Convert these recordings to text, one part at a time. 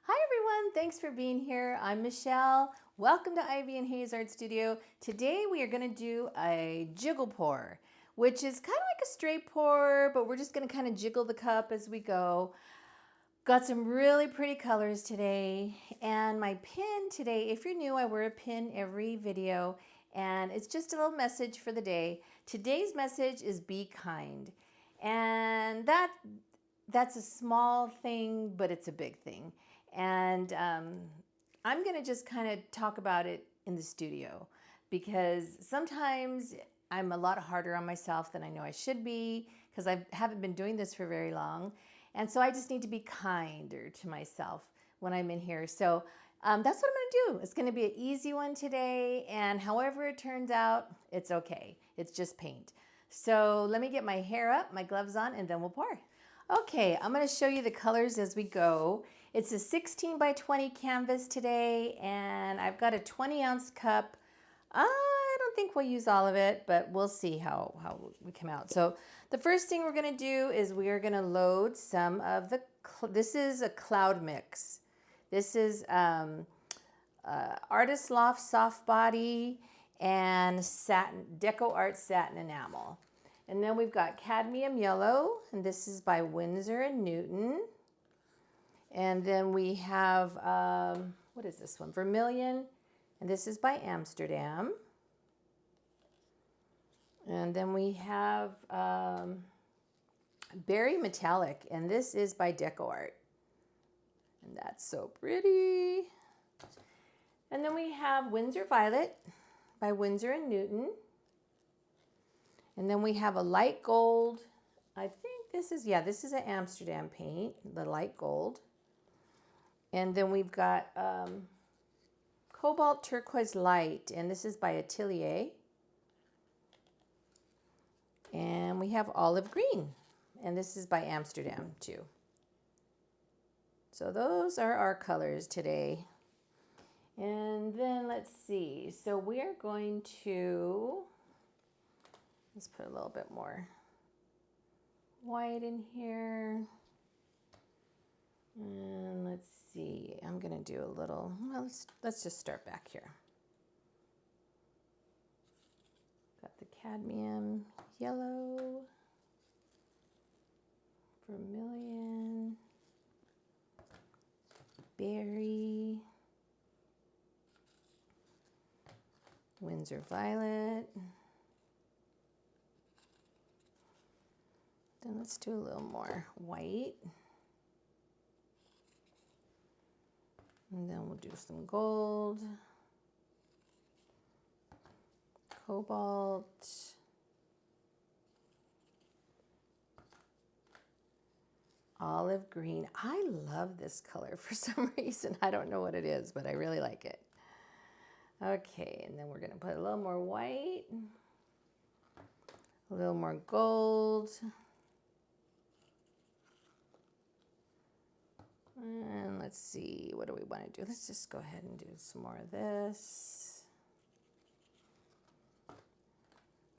Hi everyone, thanks for being here. I'm Michelle. Welcome to Ivy and Hayes Art Studio. Today we are going to do a jiggle pour, which is kind of like a straight pour, but we're just going to kind of jiggle the cup as we go. Got some really pretty colors today, and my pin today, if you're new, I wear a pin every video, and it's just a little message for the day. Today's message is be kind, and that's a small thing, but it's a big thing. And I'm going to just kind of talk about it in the studio because sometimes I'm a lot harder on myself than I know I should be because I haven't been doing this for very long. And so I just need to be kinder to myself when I'm in here. So that's what I'm going to do. It's going to be an easy one today. And however it turns out, it's okay. It's just paint. So let me get my hair up, my gloves on, and then we'll pour. Okay, I'm going to show you the colors as we go. It's a 16 by 20 canvas today, and I've got a 20-ounce cup. I don't think we'll use all of it, but we'll see how we come out. So the first thing we're going to do is we are going to load some of the, this is a cloud mix. This is Artist Loft Soft Body and Satin, DecoArt Satin Enamel. And then we've got Cadmium Yellow, and this is by Winsor and Newton. And then we have, what is this one? Vermillion, and this is by Amsterdam. And then we have Berry Metallic, and this is by DecoArt. And that's so pretty. And then we have Winsor Violet by Winsor and Newton. And then we have a light gold. I think this is, yeah, this is an Amsterdam paint, the light gold. And then we've got Cobalt Turquoise Light, and this is by Atelier. And we have Olive Green, and this is by Amsterdam too. So those are our colors today. And then let's see. So we are going to, let's put a little bit more white in here. And let's see, I'm gonna do a little, well, let's just start back here. Got the cadmium yellow, vermilion, berry, Winsor violet. Then let's do a little more white. And then we'll do some gold, cobalt, olive green. I love this color for some reason. I don't know what it is, but I really like it. Okay, and then we're gonna put a little more white, a little more gold. And let's see, what do we want to do? Let's just go ahead and do some more of this.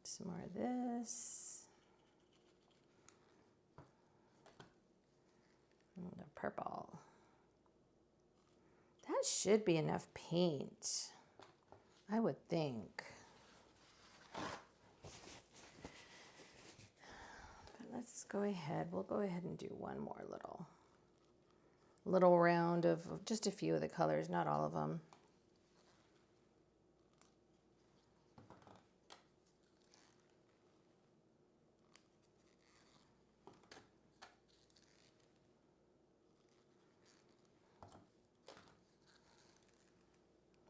Some more of this. And the purple. That should be enough paint, I would think. But let's go ahead. We'll go ahead and do one more little round of just a few of the colors, not all of them.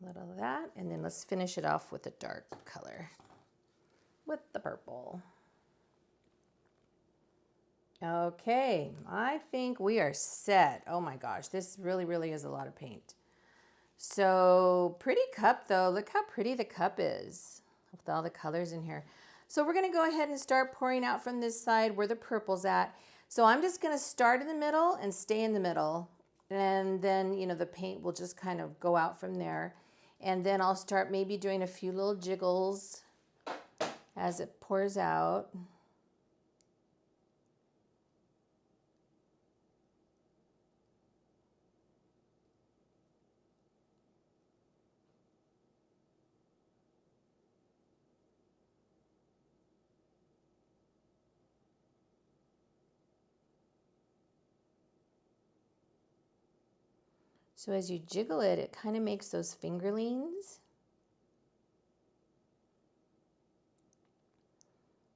A little of that, and then let's finish it off with a dark color, with the purple. Okay, I think we are set. Oh my gosh, this really is a lot of paint. So pretty cup though. Look how pretty the cup is with all the colors in here. So we're gonna go ahead and start pouring out from this side where the purple's at. So I'm just gonna start in the middle and stay in the middle. And then, you know, the paint will just kind of go out from there. And then I'll start maybe doing a few little jiggles as it pours out. So as you jiggle it, it kind of makes those fingerlings.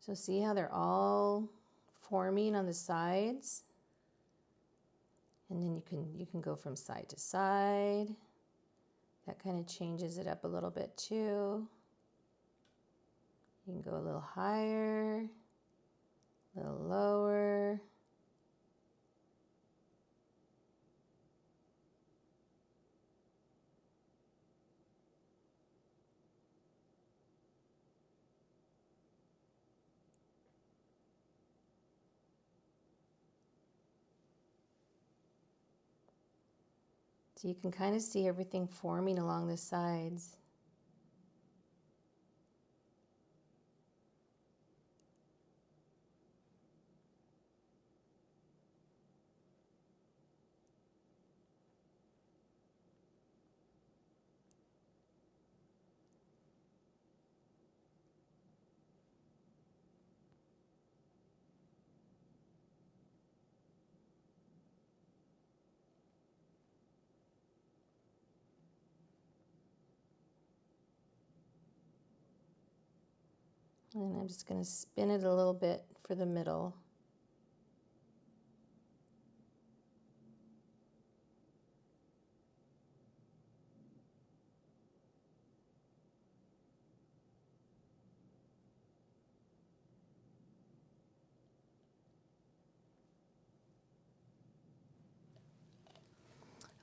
So see how they're all forming on the sides? And then you can go from side to side. That kind of changes it up a little bit too. You can go a little higher, a little lower. So you can kind of see everything forming along the sides. And I'm just going to spin it a little bit for the middle.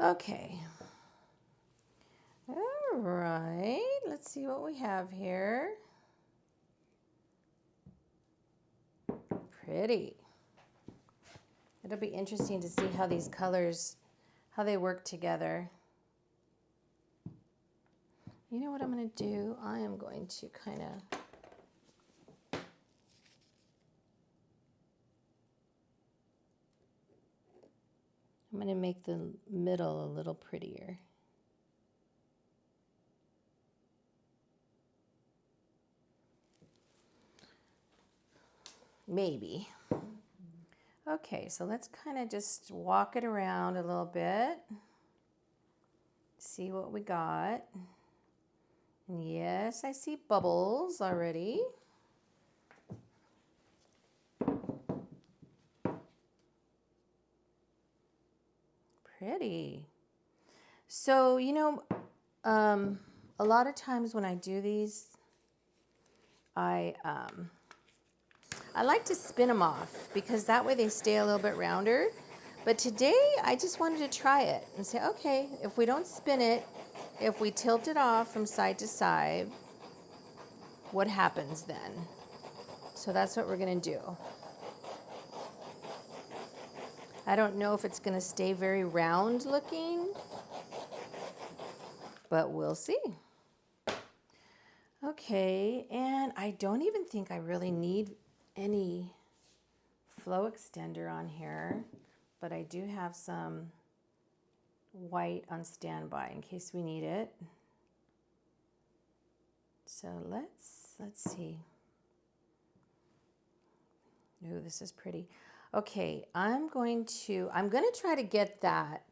Okay. All right, let's see what we have here. Pretty. It'll be interesting to see how these colors, how they work together. You know what I'm going to do? I am going to kind of I'm going to make the middle a little prettier. Maybe. Okay, so let's kind of just walk it around a little bit. See what we got. And yes, I see bubbles already. Pretty. So, you know, a lot of times when I do these, I like to spin them off because that way they stay a little bit rounder. But today I just wanted to try it and say, okay, if we don't spin it, if we tilt it off from side to side, what happens then? So that's what we're going to do. I don't know if it's going to stay very round looking, but we'll see. Okay, and I don't even think I really need any flow extender on here, but I do have some white on standby in case we need it. So let's see. Ooh, this is pretty. Okay, I'm going to try to get that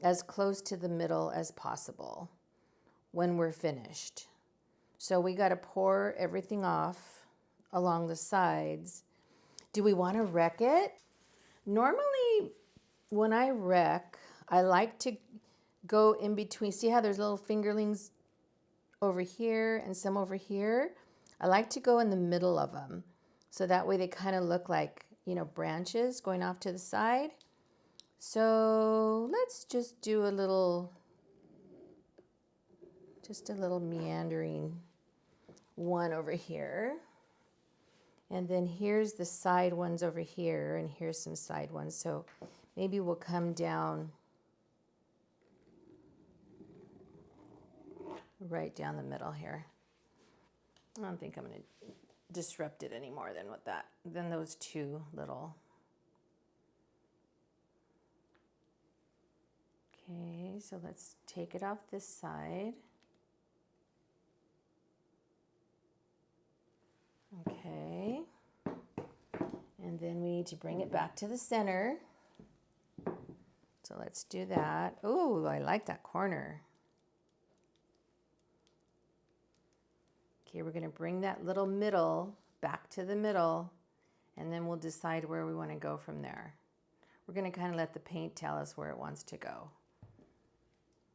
as close to the middle as possible when we're finished. So we got to pour everything off along the sides. Do we want to wreck it? Normally, when I wreck, I like to go in between. See how there's little fingerlings over here and some over here? I like to go in the middle of them. So that way they kind of look like, you know, branches going off to the side. So let's just do a little meandering one over here. And then here's the side ones over here, and here's some side ones. So maybe we'll come down right down the middle here. I don't think I'm going to disrupt it any more than those two little. Okay, so let's take it off this side. Okay, and then we need to bring it back to the center. So let's do that. Oh, I like that corner. Okay, we're going to bring that little middle back to the middle, and then we'll decide where we want to go from there. We're going to kind of let the paint tell us where it wants to go.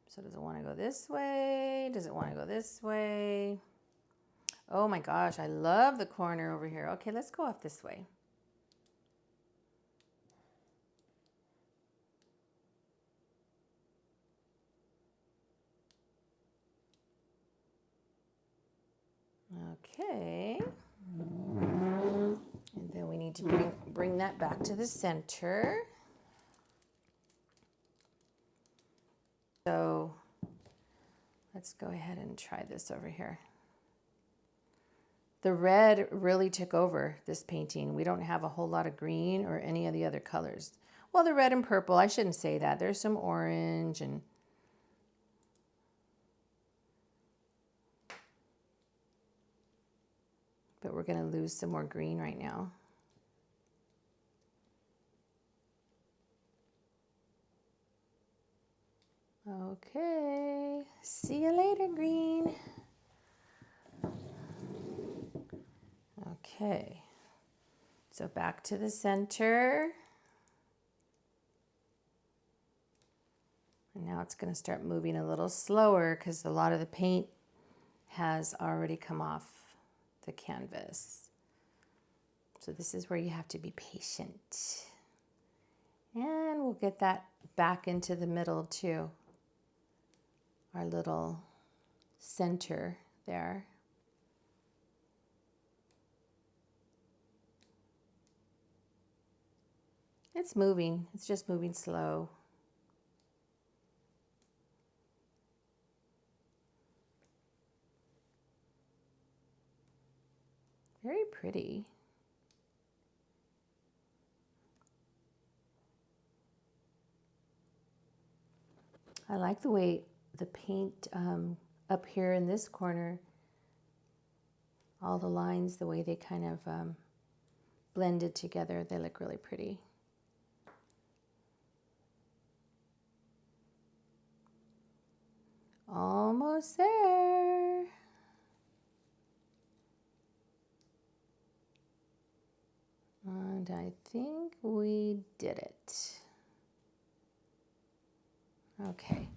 So does it want to go this way? Does it want to go this way? Oh my gosh, I love the corner over here. Okay, let's go off this way. Okay. And then we need to bring that back to the center. So let's go ahead and try this over here. The red really took over this painting. We don't have a whole lot of green or any of the other colors. Well, the red and purple, I shouldn't say that. There's some orange and but we're going to lose some more green right now. Okay, see you later, green. Okay, so back to the center. And now it's going to start moving a little slower because a lot of the paint has already come off the canvas. So this is where you have to be patient. And we'll get that back into the middle too. Our little center there. It's moving. It's just moving slow. Very pretty. I like the way the paint up here in this corner, all the lines, the way they kind of blended together, they look really pretty. Almost there. And I think we did it. Okay,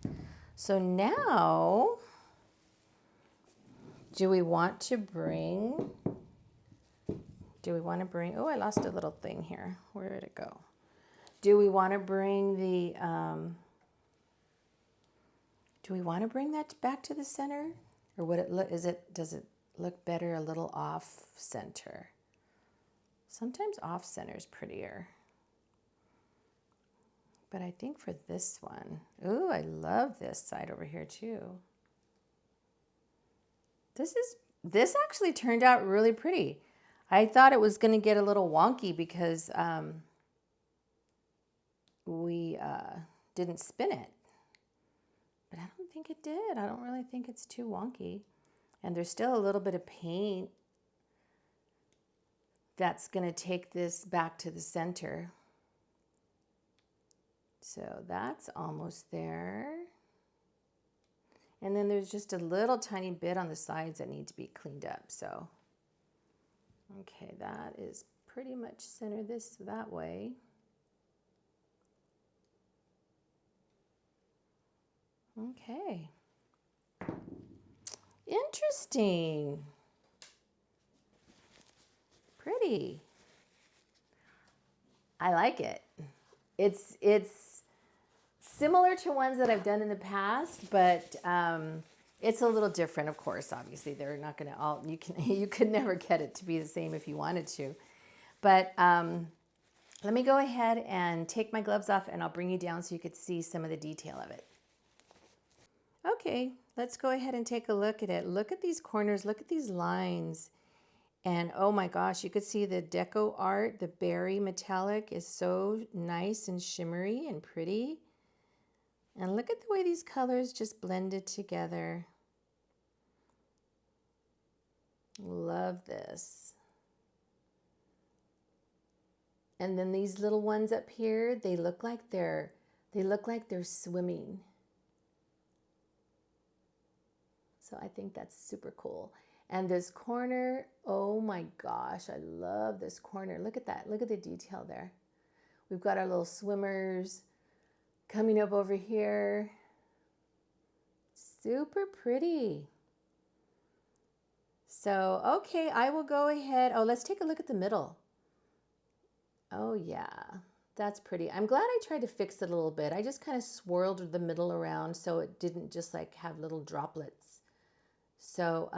so now, do we want to bring, oh, I lost a little thing here. Where did it go? Do we want to bring the, do we want to bring that back to the center? Or would it look, does it look better a little off center? Sometimes off center is prettier. But I think for this one, ooh, I love this side over here too. This actually turned out really pretty. I thought it was going to get a little wonky because we didn't spin it. But I don't think it did. I don't really think it's too wonky. And there's still a little bit of paint that's going to take this back to the center. So that's almost there. And then there's just a little tiny bit on the sides that need to be cleaned up. So, okay, that is pretty much center this that way. Okay. Interesting. Pretty. I like it. It's similar to ones that I've done in the past, but it's a little different, of course. Obviously, they're not going to all, you could never get it to be the same if you wanted to. But let me go ahead and take my gloves off and I'll bring you down so you could see some of the detail of it. Okay, let's go ahead and take a look at it. Look at these corners, look at these lines. And oh my gosh, you could see the DecoArt, the berry metallic is so nice and shimmery and pretty. And look at the way these colors just blended together. Love this. And then these little ones up here, they look like they They look like they're swimming. So I think that's super cool. And this corner, oh my gosh, I love this corner. Look at that. Look at the detail there. We've got our little swimmers coming up over here. Super pretty. So, okay, I will go ahead. Oh, let's take a look at the middle. Oh yeah, that's pretty. I'm glad I tried to fix it a little bit. I just kind of swirled the middle around so it didn't just like have little droplets. So,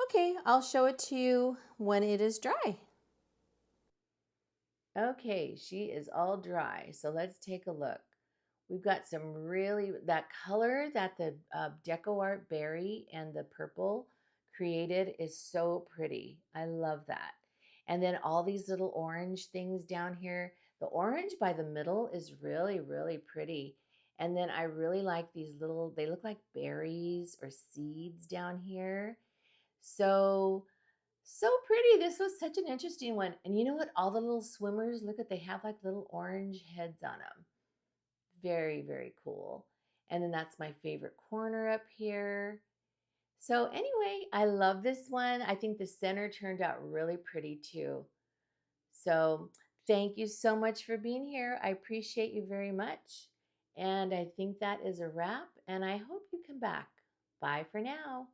okay, I'll show it to you when it is dry. Okay, she is all dry. So let's take a look. We've got some really, that color that the DecoArt berry and the purple created is so pretty. I love that. And then all these little orange things down here. The orange by the middle is really, really pretty. And then I really like these little, they look like berries or seeds down here. So pretty. This was such an interesting one. And you know what? All the little swimmers, look at, they have like little orange heads on them. Very, very cool. And then that's my favorite corner up here. So anyway, I love this one. I think the center turned out really pretty too. So thank you so much for being here. I appreciate you very much. And I think that is a wrap. And I hope you come back. Bye for now.